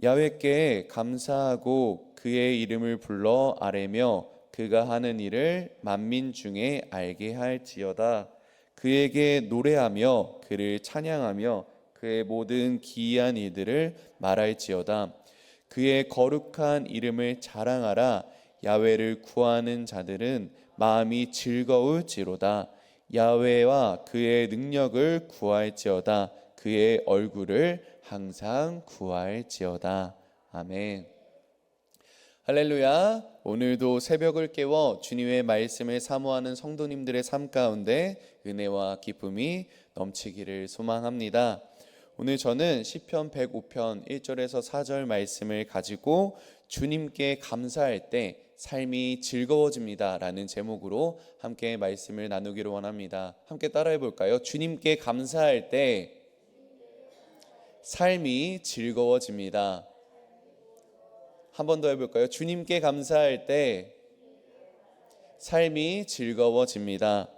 야훼께 감사하고 그의 이름을 불러 아뢰며 그가 하는 일을 만민 중에 알게 할지어다. 그에게 노래하며 그를 찬양하며 그의 모든 기이한 일들을 말할지어다. 그의 거룩한 이름을 자랑하라. 야훼를 구하는 자들은 마음이 즐거울지로다. 야훼와 그의 능력을 구할지어다. 그의 얼굴을 항상 구할지어다. 아멘. 할렐루야. 오늘도 새벽을 깨워 주님의 말씀을 사모하는 성도님들의 삶 가운데 은혜와 기쁨이 넘치기를 소망합니다. 오늘 저는 시편 105편 1절에서 4절 말씀을 가지고 주님께 감사할 때 삶이 즐거워집니다 라는 제목으로 함께 말씀을 나누기를 원합니다. 함께 따라해 볼까요? 주님께 감사할 때 삶이 즐거워집니다. 한 번 더 해볼까요? 주님께 감사할 때 삶이 즐거워집니다.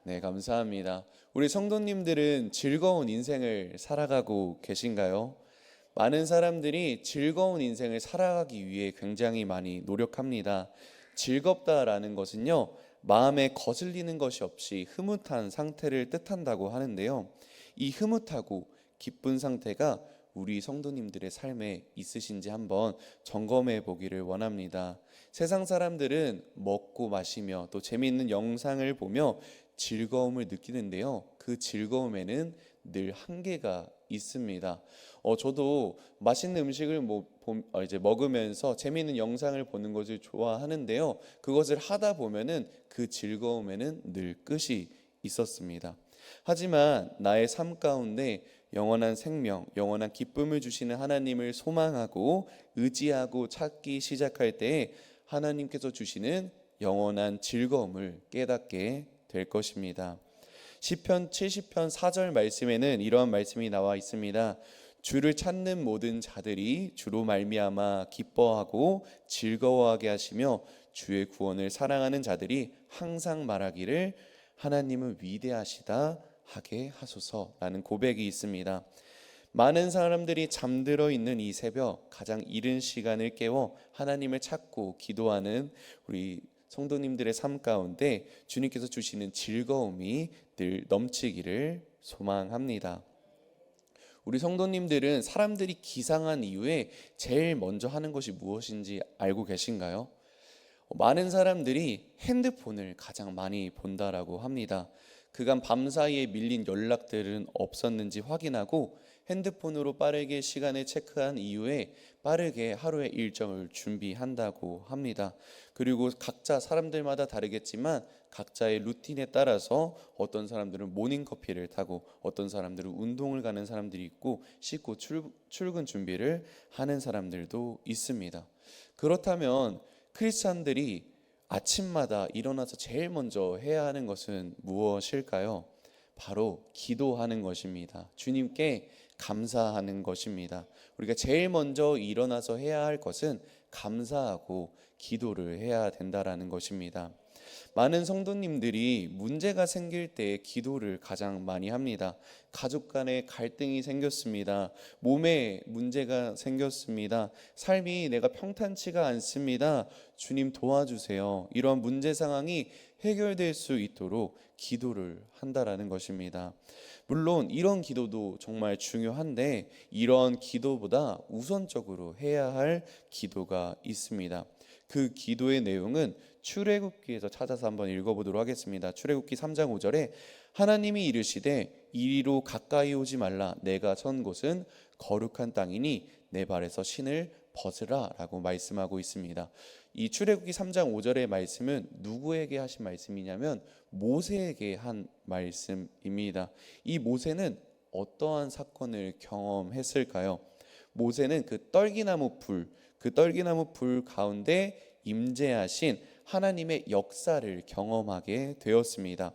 네, 감사합니다. 우리 성도님들은 즐거운 인생을 살아가고 계신가요? 많은 사람들이 즐거운 인생을 살아가기 위해 굉장히 많이 노력합니다. 즐겁다라는 것은요, 마음에 거슬리는 것이 없이 흐뭇한 상태를 뜻한다고 하는데요. 이 흐뭇하고 기쁜 상태가 우리 성도님들의 삶에 있으신지 한번 점검해 보기를 원합니다. 세상 사람들은 먹고 마시며 또 재미있는 영상을 보며 즐거움을 느끼는데요. 그 즐거움에는 늘 한계가 있습니다. 저도 맛있는 음식을 이제 먹으면서 재미있는 영상을 보는 것을 좋아하는데요. 그것을 하다 보면은 그 즐거움에는 늘 끝이 있었습니다. 하지만 나의 삶 가운데 영원한 생명, 영원한 기쁨을 주시는 하나님을 소망하고 의지하고 찾기 시작할 때에 하나님께서 주시는 영원한 즐거움을 깨닫게 될 것입니다. 시편 70편 4절 말씀에는 이러한 말씀이 나와 있습니다. 주를 찾는 모든 자들이 주로 말미암아 기뻐하고 즐거워하게 하시며 주의 구원을 사랑하는 자들이 항상 말하기를 하나님은 위대하시다 하게 하소서라는 고백이 있습니다. 많은 사람들이 잠들어 있는 이 새벽 가장 이른 시간을 깨워 하나님을 찾고 기도하는 우리 성도님들의 삶 가운데 주님께서 주시는 즐거움이 늘 넘치기를 소망합니다. 우리 성도님들은 사람들이 기상한 이후에 제일 먼저 하는 것이 무엇인지 알고 계신가요? 많은 사람들이 핸드폰을 가장 많이 본다라고 합니다. 그간 밤사이에 밀린 연락들은 없었는지 확인하고 핸드폰으로 빠르게 시간을 체크한 이후에 빠르게 하루의 일정을 준비한다고 합니다. 그리고 각자 사람들마다 다르겠지만 각자의 루틴에 따라서 어떤 사람들은 모닝커피를 타고 어떤 사람들은 운동을 가는 사람들이 있고 씻고 출근 준비를 하는 사람들도 있습니다. 그렇다면 크리스찬들이 아침마다 일어나서 제일 먼저 해야 하는 것은 무엇일까요? 바로 기도하는 것입니다. 주님께 감사하는 것입니다. 우리가 제일 먼저 일어나서 해야 할 것은 감사하고 기도를 해야 된다라는 것입니다. 많은 성도님들이 문제가 생길 때 기도를 가장 많이 합니다. 가족 간에 갈등이 생겼습니다. 몸에 문제가 생겼습니다. 삶이 내가 평탄치가 않습니다. 주님 도와주세요. 이러한 문제 상황이 해결될 수 있도록 기도를 한다라는 것입니다. 물론 이런 기도도 정말 중요한데 이런 기도보다 우선적으로 해야 할 기도가 있습니다. 그 기도의 내용은 출애굽기에서 찾아서 한번 읽어보도록 하겠습니다. 출애굽기 3장 5절에 하나님이 이르시되 이리로 가까이 오지 말라. 내가 선 곳은 거룩한 땅이니 내 발에서 신을 벗으라 라고 말씀하고 있습니다. 이 출애굽기 3장 5절의 말씀은 누구에게 하신 말씀이냐면 모세에게 한 말씀입니다. 이 모세는 어떠한 사건을 경험했을까요? 모세는 그 떨기나무 불 가운데 임재하신 하나님의 역사를 경험하게 되었습니다.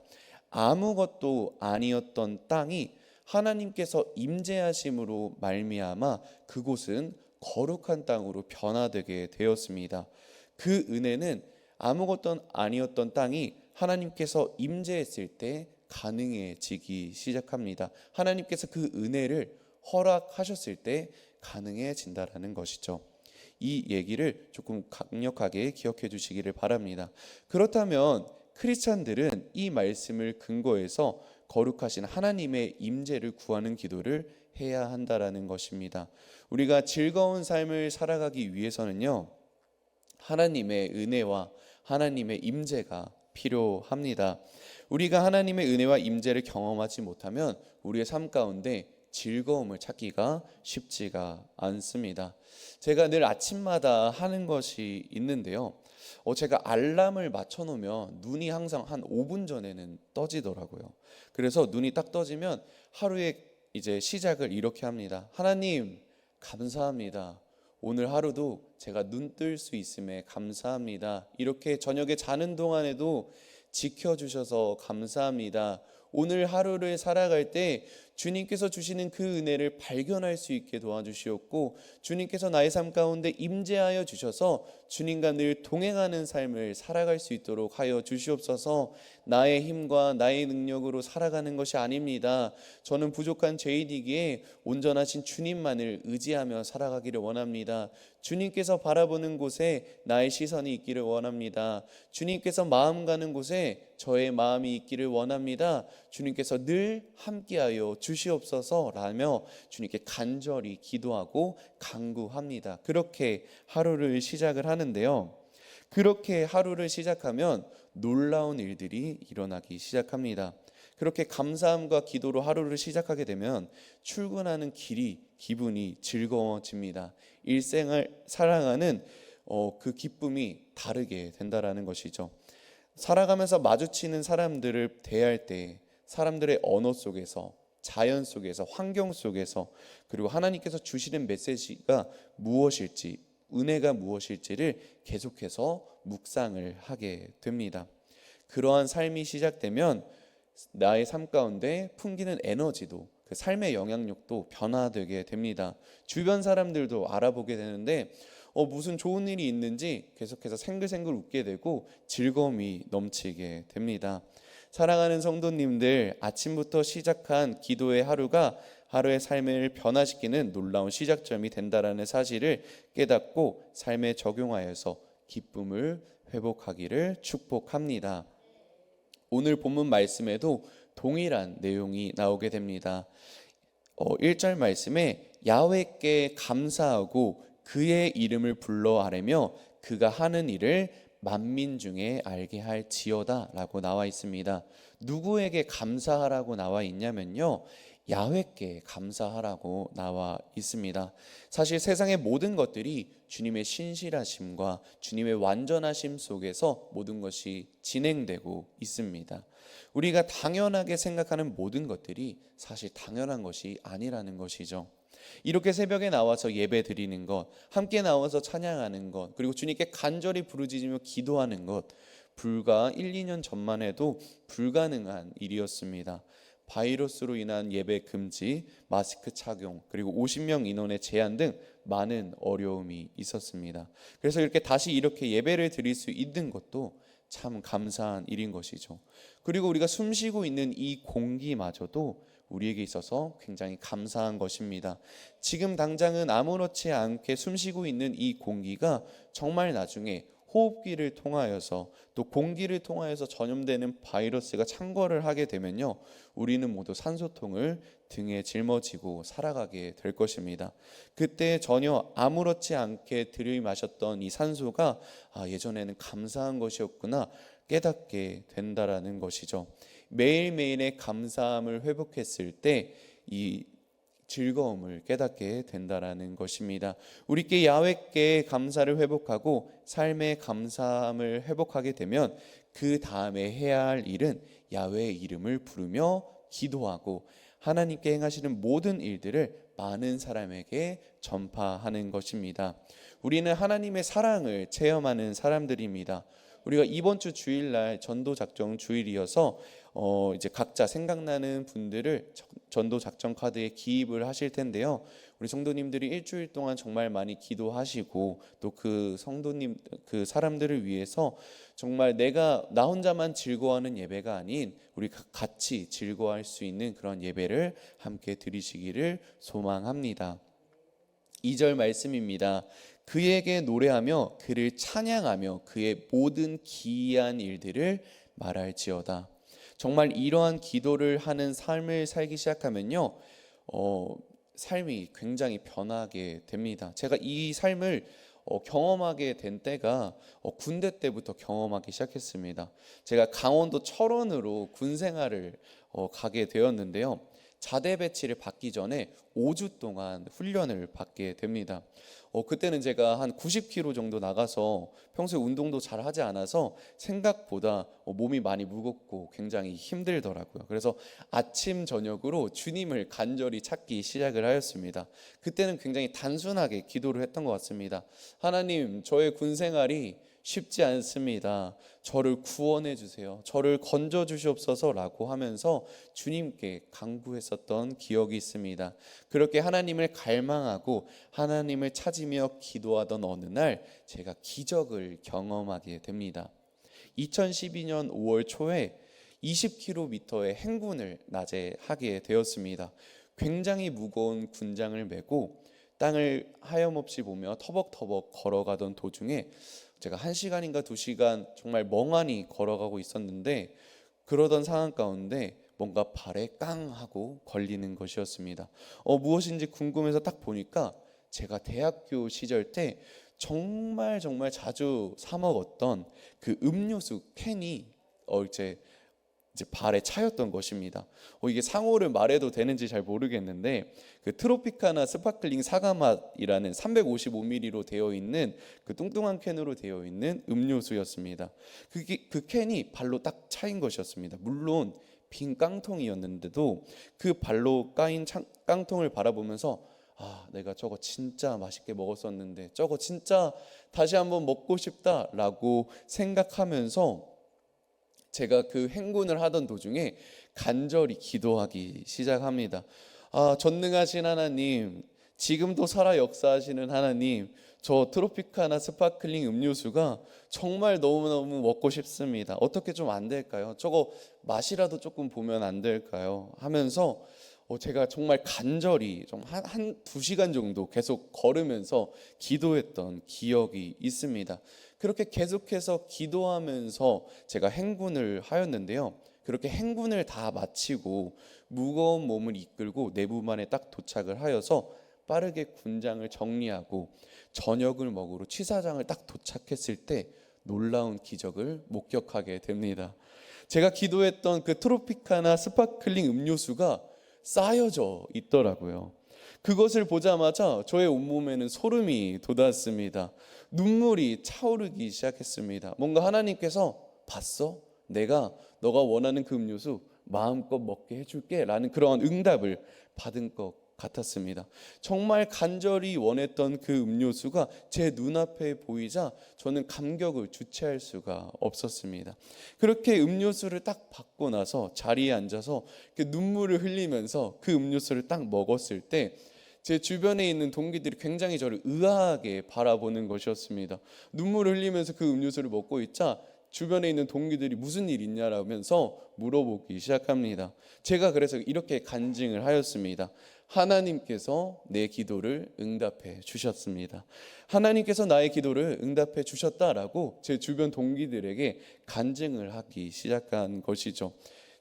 아무것도 아니었던 땅이 하나님께서 임재하심으로 말미암아 그곳은 거룩한 땅으로 변화되게 되었습니다. 그 은혜는 아무것도 아니었던 땅이 하나님께서 임재했을 때 가능해지기 시작합니다. 하나님께서 그 은혜를 허락하셨을 때 가능해진다라는 것이죠. 이 얘기를 조금 강력하게 기억해 주시기를 바랍니다. 그렇다면 크리스찬들은 이 말씀을 근거해서 거룩하신 하나님의 임재를 구하는 기도를 해야 한다라는 것입니다. 우리가 즐거운 삶을 살아가기 위해서는요, 하나님의 은혜와 하나님의 임재가 필요합니다. 우리가 하나님의 은혜와 임재를 경험하지 못하면 우리의 삶 가운데 즐거움을 찾기가 쉽지가 않습니다. 제가 늘 아침마다 하는 것이 있는데요. 제가 알람을 맞춰 놓으면 눈이 항상 한 5분 전에는 떠지더라고요. 그래서 눈이 딱 떠지면 하루의 이제 시작을 이렇게 합니다. 하나님, 감사합니다. 오늘 하루도 제가 눈 뜰 수 있음에 감사합니다. 이렇게 저녁에 자는 동안에도 지켜주셔서 감사합니다. 오늘 하루를 살아갈 때 주님께서 주시는 그 은혜를 발견할 수 있게 도와주시옵고, 주님께서 나의 삶 가운데 임재하여 주셔서 주님과 늘 동행하는 삶을 살아갈 수 있도록 하여 주시옵소서. 나의 힘과 나의 능력으로 살아가는 것이 아닙니다. 저는 부족한 죄인이기에 온전하신 주님만을 의지하며 살아가기를 원합니다. 주님께서 바라보는 곳에 나의 시선이 있기를 원합니다. 주님께서 마음 가는 곳에 저의 마음이 있기를 원합니다. 주님께서 늘 함께하여 주시옵소서라며 주님께 간절히 기도하고 간구합니다. 그렇게 하루를 시작을 하는데요. 그렇게 하루를 시작하면 놀라운 일들이 일어나기 시작합니다. 그렇게 감사함과 기도로 하루를 시작하게 되면 출근하는 기분이 즐거워집니다. 일생을 살아가는 그 기쁨이 다르게 된다라는 것이죠. 살아가면서 마주치는 사람들을 대할 때 사람들의 언어 속에서, 자연 속에서, 환경 속에서, 그리고 하나님께서 주시는 메시지가 무엇일지, 은혜가 무엇일지를 계속해서 묵상을 하게 됩니다. 그러한 삶이 시작되면 나의 삶 가운데 풍기는 에너지도, 그 삶의 영향력도 변화되게 됩니다. 주변 사람들도 알아보게 되는데 무슨 좋은 일이 있는지 계속해서 생글생글 웃게 되고 즐거움이 넘치게 됩니다. 사랑하는 성도님들, 아침부터 시작한 기도의 하루가 하루의 삶을 변화시키는 놀라운 시작점이 된다라는 사실을 깨닫고 삶에 적용하여서 기쁨을 회복하기를 축복합니다. 오늘 본문 말씀에도 동일한 내용이 나오게 됩니다. 1절 말씀에 야훼께 감사하고 그의 이름을 불러 아뢰며 그가 하는 일을 만민 중에 알게 할지어다 라고 나와 있습니다. 누구에게 감사하라고 나와 있냐면요, 야훼께 감사하라고 나와 있습니다. 사실 세상의 모든 것들이 주님의 신실하심과 주님의 완전하심 속에서 모든 것이 진행되고 있습니다. 우리가 당연하게 생각하는 모든 것들이 사실 당연한 것이 아니라는 것이죠. 이렇게 새벽에 나와서 예배 드리는 것, 함께 나와서 찬양하는 것, 그리고 주님께 간절히 부르짖으며 기도하는 것, 불과 1, 2년 전만 해도 불가능한 일이었습니다. 바이러스로 인한 예배 금지, 마스크 착용, 그리고 50명 인원의 제한 등 많은 어려움이 있었습니다. 그래서 이렇게 예배를 드릴 수 있는 것도 참 감사한 일인 것이죠. 그리고 우리가 숨쉬고 있는 이 공기마저도 우리에게 있어서 굉장히 감사한 것입니다. 지금 당장은 아무렇지 않게 숨쉬고 있는 이 공기가 정말 나중에 호흡기를 통하여서, 또 공기를 통하여서 전염되는 바이러스가 창궐을 하게 되면요, 우리는 모두 산소통을 등에 짊어지고 살아가게 될 것입니다. 그때 전혀 아무렇지 않게 들이마셨던 이 산소가 예전에는 감사한 것이었구나 깨닫게 된다라는 것이죠. 매일매일의 감사함을 회복했을 때 이 즐거움을 깨닫게 된다라는 것입니다. 우리께 야훼께 감사를 회복하고 삶의 감사함을 회복하게 되면 그 다음에 해야 할 일은 야훼의 이름을 부르며 기도하고 하나님께 행하시는 모든 일들을 많은 사람에게 전파하는 것입니다. 우리는 하나님의 사랑을 체험하는 사람들입니다. 우리가 이번 주 주일날 전도 작정 주일이어서 이제 각자 생각나는 분들을 전도 작정 카드에 기입을 하실 텐데요. 우리 성도님들이 일주일 동안 정말 많이 기도하시고 또 그 성도님 그 사람들을 위해서 정말 나 혼자만 즐거워하는 예배가 아닌 우리 같이 즐거워할 수 있는 그런 예배를 함께 드리시기를 소망합니다. 2절 말씀입니다. 그에게 노래하며 그를 찬양하며 그의 모든 기이한 일들을 말할지어다. 정말 이러한 기도를 하는 삶을 살기 시작하면요, 삶이 굉장히 변하게 됩니다. 제가 이 삶을 경험하게 된 때가 군대 때부터 경험하기 시작했습니다. 제가 강원도 철원으로 군 생활을 가게 되었는데요. 자대 배치를 받기 전에 5주 동안 훈련을 받게 됩니다. 그때는 제가 한 90kg 정도 나가서 평소에 운동도 잘 하지 않아서 생각보다 몸이 많이 무겁고 굉장히 힘들더라고요. 그래서 아침 저녁으로 주님을 간절히 찾기 시작을 하였습니다. 그때는 굉장히 단순하게 기도를 했던 것 같습니다. 하나님, 저의 군 생활이 쉽지 않습니다. 저를 구원해 주세요. 저를 건져 주시옵소서라고 하면서 주님께 간구했었던 기억이 있습니다. 그렇게 하나님을 갈망하고 하나님을 찾으며 기도하던 어느 날 제가 기적을 경험하게 됩니다. 2012년 5월 초에 20km의 행군을 낮에 하게 되었습니다. 굉장히 무거운 군장을 메고 땅을 하염없이 보며 터벅터벅 걸어가던 도중에 제가 1시간인가 2시간 정말 멍하니 걸어가고 있었는데, 그러던 상황 가운데 뭔가 발에 깡 하고 걸리는 것이었습니다. 무엇인지 궁금해서 딱 보니까 제가 대학교 시절 때 정말 자주 사 먹었던 그 음료수 캔이 이제 발에 차였던 것입니다. 이게 상호를 말해도 되는지 잘 모르겠는데, 그 트로피카나 스파클링 사과맛이라는 355ml로 되어 있는 그 뚱뚱한 캔으로 되어 있는 음료수였습니다. 그 캔이 발로 딱 차인 것이었습니다. 물론 빈 깡통이었는데도 그 발로 까인 깡통을 바라보면서 내가 저거 진짜 맛있게 먹었었는데 저거 진짜 다시 한번 먹고 싶다라고 생각하면서 제가 그 행군을 하던 도중에 간절히 기도하기 시작합니다. 전능하신 하나님, 지금도 살아 역사하시는 하나님, 저 트로피카나 스파클링 음료수가 정말 너무너무 먹고 싶습니다. 어떻게 좀 안 될까요? 저거 맛이라도 조금 보면 안 될까요? 하면서 제가 정말 간절히 좀 한 2시간 정도 계속 걸으면서 기도했던 기억이 있습니다. 그렇게 계속해서 기도하면서 제가 행군을 하였는데요. 그렇게 행군을 다 마치고 무거운 몸을 이끌고 내부만에 딱 도착을 하여서 빠르게 군장을 정리하고 저녁을 먹으러 취사장을 딱 도착했을 때 놀라운 기적을 목격하게 됩니다. 제가 기도했던 그 트로피카나 스파클링 음료수가 쌓여져 있더라고요. 그것을 보자마자 저의 온몸에는 소름이 돋았습니다. 눈물이 차오르기 시작했습니다. 뭔가 하나님께서 봤어? 내가 너가 원하는 그 음료수 마음껏 먹게 해줄게 라는 그러한 응답을 받은 것 같았습니다. 정말 간절히 원했던 그 음료수가 제 눈앞에 보이자 저는 감격을 주체할 수가 없었습니다. 그렇게 음료수를 딱 받고 나서 자리에 앉아서 눈물을 흘리면서 그 음료수를 딱 먹었을 때 제 주변에 있는 동기들이 굉장히 저를 의아하게 바라보는 것이었습니다. 눈물을 흘리면서 그 음료수를 먹고 있자 주변에 있는 동기들이 무슨 일 있냐라면서 물어보기 시작합니다. 제가 그래서 이렇게 간증을 하였습니다. 하나님께서 내 기도를 응답해 주셨습니다. 하나님께서 나의 기도를 응답해 주셨다라고 제 주변 동기들에게 간증을 하기 시작한 것이죠.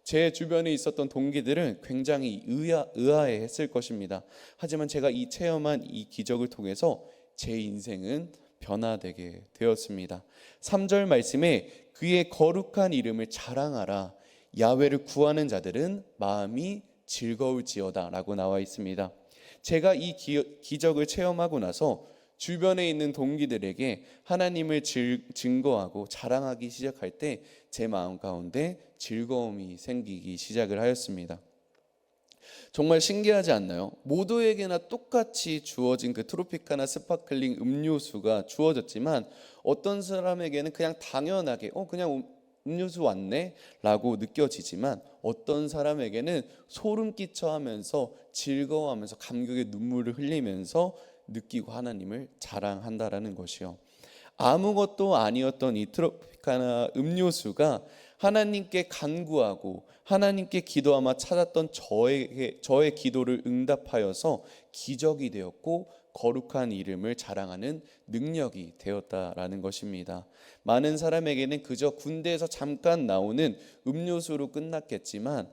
제 주변에 있었던 동기들은 굉장히 의아해했을 것입니다. 하지만 제가 이 체험한 이 기적을 통해서 제 인생은 변화되게 되었습니다. 3절 말씀에 그의 거룩한 이름을 자랑하라, 야훼를 구하는 자들은 마음이 즐거울지어다 라고 나와 있습니다. 제가 이 기적을 체험하고 나서 주변에 있는 동기들에게 하나님을 증거하고 자랑하기 시작할 때 제 마음 가운데 즐거움이 생기기 시작을 하였습니다. 정말 신기하지 않나요? 모두에게나 똑같이 주어진 그 트로피카나 스파클링 음료수가 주어졌지만 어떤 사람에게는 그냥 당연하게 그냥 음료수 왔네 라고 느껴지지만 어떤 사람에게는 소름 끼쳐 하면서 즐거워하면서 감격의 눈물을 흘리면서 느끼고 하나님을 자랑한다라는 것이요. 아무것도 아니었던 이 트로피카나 음료수가 하나님께 간구하고 하나님께 기도하며 찾았던 저의 기도를 응답하여서 기적이 되었고 거룩한 이름을 자랑하는 능력이 되었다라는 것입니다. 많은 사람에게는 그저 군대에서 잠깐 나오는 음료수로 끝났겠지만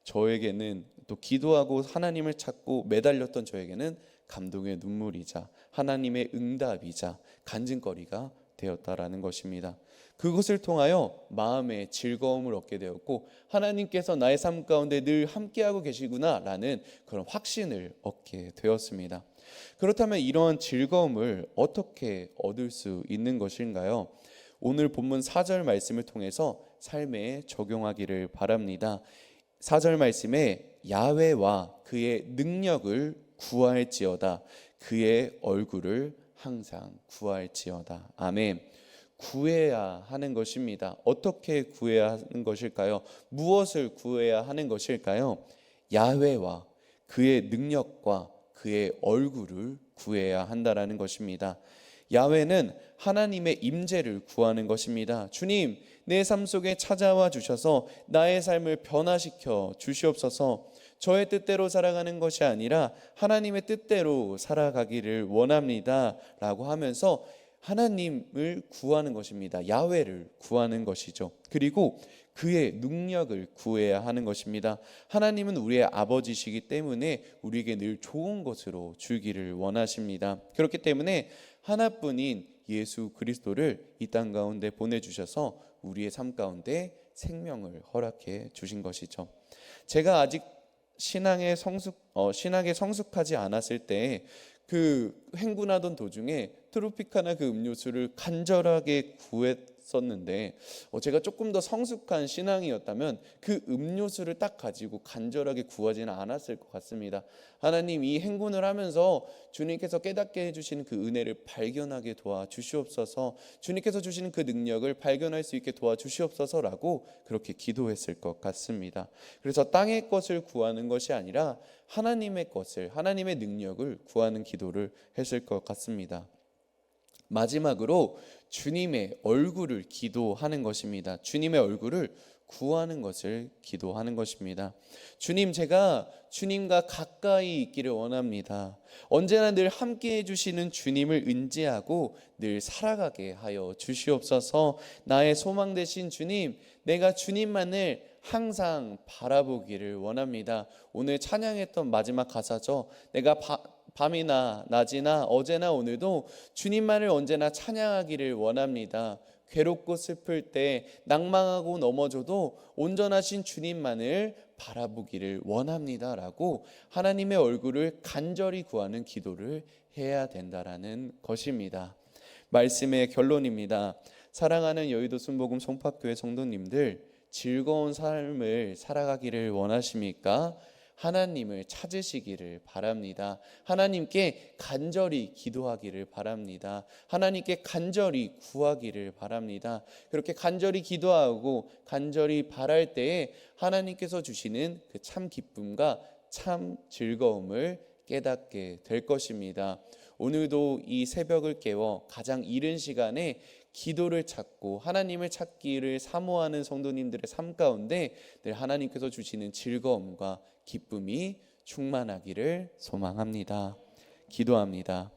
저에게는 또 기도하고 하나님을 찾고 매달렸던 저에게는 감동의 눈물이자 하나님의 응답이자 간증거리가 되었다라는 것입니다. 그것을 통하여 마음의 즐거움을 얻게 되었고 하나님께서 나의 삶 가운데 늘 함께하고 계시구나라는 그런 확신을 얻게 되었습니다. 그렇다면 이러한 즐거움을 어떻게 얻을 수 있는 것인가요? 오늘 본문 4절 말씀을 통해서 삶에 적용하기를 바랍니다. 4절 말씀에 야훼와 그의 능력을 구할지어다 그의 얼굴을 항상 구할지어다. 아멘. 구해야 하는 것입니다. 어떻게 구해야 하는 것일까요? 무엇을 구해야 하는 것일까요? 야훼와 그의 능력과 그의 얼굴을 구해야 한다라는 것입니다. 야훼는 하나님의 임재를 구하는 것입니다. 주님, 내 삶 속에 찾아와 주셔서 나의 삶을 변화시켜 주시옵소서. 저의 뜻대로 살아가는 것이 아니라 하나님의 뜻대로 살아가기를 원합니다 라고 하면서 하나님을 구하는 것입니다. 야훼를 구하는 것이죠. 그리고 그의 능력을 구해야 하는 것입니다. 하나님은 우리의 아버지시기 때문에 우리에게 늘 좋은 것으로 주기를 원하십니다. 그렇기 때문에 하나뿐인 예수 그리스도를 이 땅 가운데 보내주셔서 우리의 삶 가운데 생명을 허락해 주신 것이죠. 제가 아직 신앙에 성숙하지 않았을 때 그 행군하던 도중에 트로피카나 그 음료수를 간절하게 구했었는데 제가 조금 더 성숙한 신앙이었다면 그 음료수를 딱 가지고 간절하게 구하지는 않았을 것 같습니다. 하나님, 이 행군을 하면서 주님께서 깨닫게 해주시는 그 은혜를 발견하게 도와주시옵소서, 주님께서 주시는 그 능력을 발견할 수 있게 도와주시옵소서라고 그렇게 기도했을 것 같습니다. 그래서 땅의 것을 구하는 것이 아니라 하나님의 것을, 하나님의 능력을 구하는 기도를 했을 것 같습니다. 마지막으로 주님의 얼굴을 기도하는 것입니다. 주님의 얼굴을 구하는 것을 기도하는 것입니다. 주님, 제가 주님과 가까이 있기를 원합니다. 언제나 늘 함께 해주시는 주님을 의지하고 늘 살아가게 하여 주시옵소서. 나의 소망 되신 주님, 내가 주님만을 항상 바라보기를 원합니다. 오늘 찬양했던 마지막 가사죠. 내가 밤이나 낮이나 어제나 오늘도 주님만을 언제나 찬양하기를 원합니다. 괴롭고 슬플 때, 낭망하고 넘어져도 온전하신 주님만을 바라보기를 원합니다 라고 하나님의 얼굴을 간절히 구하는 기도를 해야 된다라는 것입니다. 말씀의 결론입니다. 사랑하는 여의도 순복음 송파교회 성도님들, 즐거운 삶을 살아가기를 원하십니까? 하나님을 찾으시기를 바랍니다. 하나님께 간절히 기도하기를 바랍니다. 하나님께 간절히 구하기를 바랍니다. 그렇게 간절히 기도하고 간절히 바랄 때에 하나님께서 주시는 그 참 기쁨과 참 즐거움을 깨닫게 될 것입니다. 오늘도 이 새벽을 깨워 가장 이른 시간에 기도를 찾고 하나님을 찾기를 사모하는 성도님들의 삶 가운데 늘 하나님께서 주시는 즐거움과 기쁨이 충만하기를 소망합니다. 기도합니다.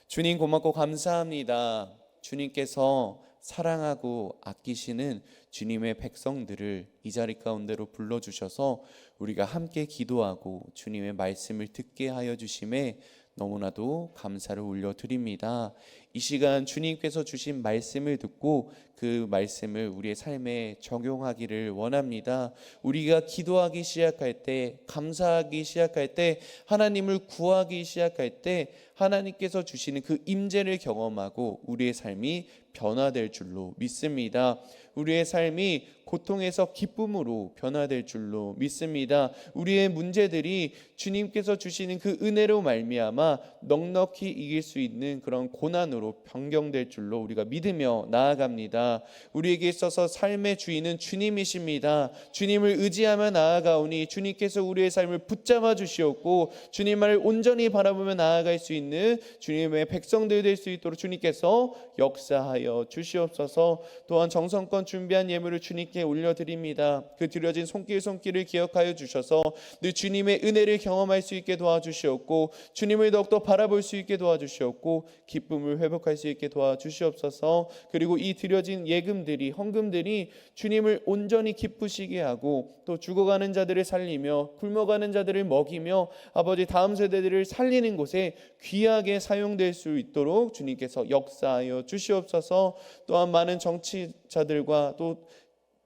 주님, 고맙고 감사합니다. 주님께서 사랑하고 아끼시는 주님의 백성들을 이 자리 가운데로 불러주셔서 우리가 함께 기도하고 주님의 말씀을 듣게 하여 주심에 너무나도 감사를 올려드립니다. 이 시간 주님께서 주신 말씀을 듣고 그 말씀을 우리의 삶에 적용하기를 원합니다. 우리가 기도하기 시작할 때, 감사하기 시작할 때, 하나님을 구하기 시작할 때 하나님께서 주시는 그 임재를 경험하고 우리의 삶이 변화될 줄로 믿습니다. 우리의 삶이 고통에서 기쁨으로 변화될 줄로 믿습니다. 우리의 문제들이 주님께서 주시는 그 은혜로 말미암아 넉넉히 이길 수 있는 그런 고난으로 변경될 줄로 우리가 믿으며 나아갑니다. 우리에게 있어서 삶의 주인은 주님이십니다. 주님을 의지하며 나아가오니 주님께서 우리의 삶을 붙잡아 주시옵고 주님을 온전히 바라보며 나아갈 수 있는 주님의 백성들 될 수 있도록 주님께서 역사하여 주시옵소서. 또한 정성껏 준비한 예물을 주님께 주님께 올려드립니다. 그 드려진 손길을 기억하여 주셔서 늘 주님의 은혜를 경험할 수 있게 도와주시옵고 주님을 더욱더 바라볼 수 있게 도와주시옵고 기쁨을 회복할 수 있게 도와주시옵소서. 그리고 이 드려진 예금들이 헌금들이 주님을 온전히 기쁘시게 하고 또 죽어가는 자들을 살리며 굶어가는 자들을 먹이며 아버지 다음 세대들을 살리는 곳에 귀하게 사용될 수 있도록 주님께서 역사하여 주시옵소서. 또한 많은 정치자들과 또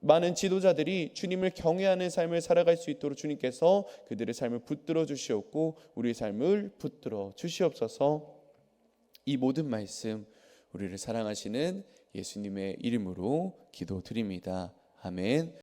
많은 지도자들이 주님을 경외하는 삶을 살아갈 수 있도록 주님께서 그들의 삶을 붙들어 주시옵고 우리의 삶을 붙들어 주시옵소서. 이 모든 말씀 우리를 사랑하시는 예수님의 이름으로 기도드립니다. 아멘.